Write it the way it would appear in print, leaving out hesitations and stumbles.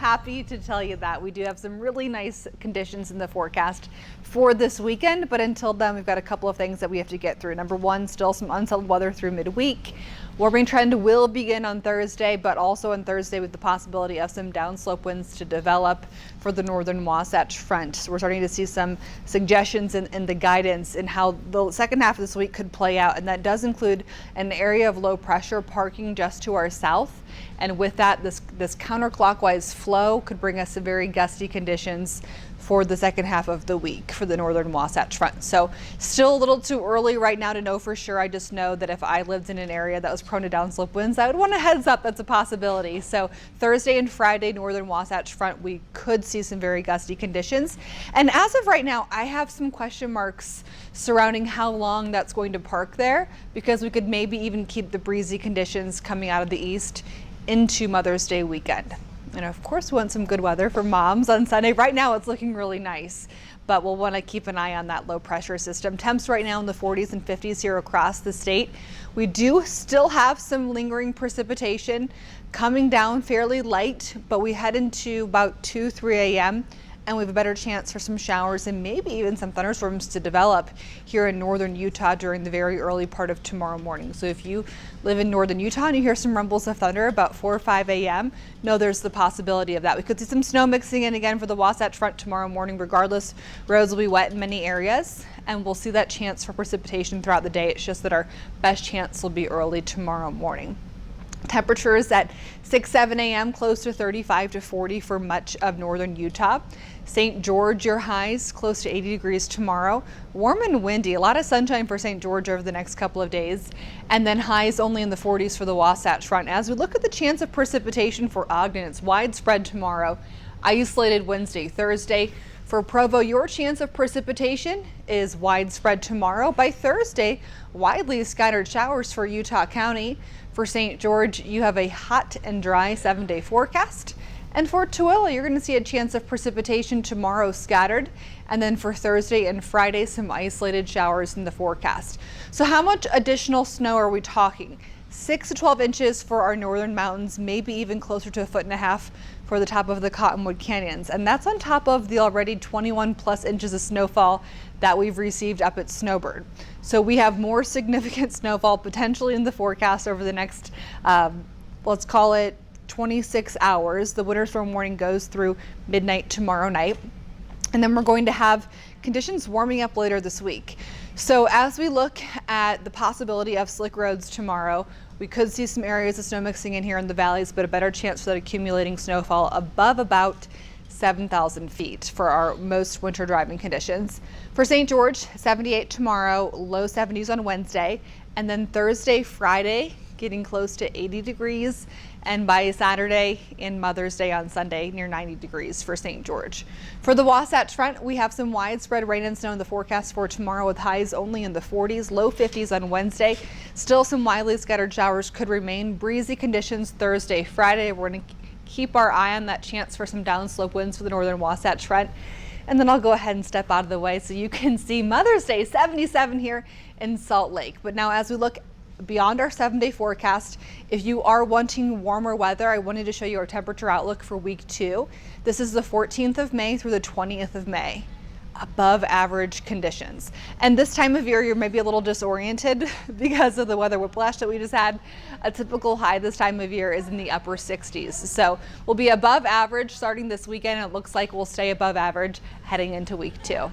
happy to tell you that we do have some really nice conditions in the forecast for this weekend, but until then we've got a couple of things that we have to get through. Number one, still some unsettled weather through midweek. Warming trend will begin on Thursday, but also on Thursday with the possibility of some downslope winds to develop for the northern Wasatch Front. So we're starting to see some suggestions in the guidance in how the second half of this week could play out, and that does include an area of low pressure parking just to our south. And with that, this counterclockwise flow could bring us some very gusty conditions for the second half of the week for the northern Wasatch Front. So still a little too early right now to know for sure. I just know that if I lived in an area that was prone to downslope winds, I would want a heads up that's a possibility. So Thursday and Friday, northern Wasatch Front, we could see some very gusty conditions. And as of right now, I have some question marks surrounding how long that's going to park there, because we could maybe even keep the breezy conditions coming out of the east into Mother's Day weekend. And of course, we want some good weather for moms on Sunday. Right now, it's looking really nice, but we'll want to keep an eye on that low pressure system. Temps right now in the 40s and 50s here across the state. We do still have some lingering precipitation coming down fairly light, but we head into about 2-3 a.m. and we have a better chance for some showers and maybe even some thunderstorms to develop here in northern Utah during the very early part of tomorrow morning. So if you live in northern Utah and you hear some rumbles of thunder about 4 or 5 a.m., know there's the possibility of that. We could see some snow mixing in again for the Wasatch Front tomorrow morning. Regardless, roads will be wet in many areas, and we'll see that chance for precipitation throughout the day. It's just that our best chance will be early tomorrow morning. Temperatures at 6-7 a.m. close to 35 to 40 for much of northern Utah. St. George, your highs close to 80 degrees tomorrow. Warm and windy, a lot of sunshine for St. George over the next couple of days, and then highs only in the 40s for the Wasatch Front. As we look at the chance of precipitation for Ogden, it's widespread tomorrow, isolated Wednesday, Thursday. For Provo, your chance of precipitation is widespread tomorrow. By Thursday, widely scattered showers for Utah County. For St. George, you have a hot and dry 7-day forecast. And for Tooele, you're going to see a chance of precipitation tomorrow scattered. And then for Thursday and Friday, some isolated showers in the forecast. So how much additional snow are we talking? 6 to 12 inches for our northern mountains, maybe even closer to 1.5 feet for the top of the Cottonwood Canyons. And that's on top of the already 21 plus inches of snowfall that we've received up at Snowbird. So we have more significant snowfall potentially in the forecast over the next, let's call it 26 hours. The winter storm warning goes through midnight tomorrow night. And then we're going to have conditions warming up later this week. So as we look at the possibility of slick roads tomorrow, we could see some areas of snow mixing in here in the valleys, but a better chance for that accumulating snowfall above about 7,000 feet for our most winter driving conditions. For St. George, 78 tomorrow, low 70s on Wednesday, and then Thursday, Friday, getting close to 80 degrees, and by Saturday and Mother's Day on Sunday, near 90 degrees for St. George. For the Wasatch Front, we have some widespread rain and snow in the forecast for tomorrow with highs only in the 40s, low 50s on Wednesday. Still some widely scattered showers could remain. Breezy conditions Thursday, Friday. We're going to keep our eye on that chance for some downslope winds for the northern Wasatch Front. And then I'll go ahead and step out of the way so you can see Mother's Day 77 here in Salt Lake. But now as we look beyond our 7-day forecast, if you are wanting warmer weather, I wanted to show you our temperature outlook for week 2. This is the 14th of May through the 20th of May. Above average conditions. And this time of year, you're maybe a little disoriented because of the weather whiplash that we just had. A typical high this time of year is in the upper 60s. So we'll be above average starting this weekend. And it looks like we'll stay above average heading into week 2.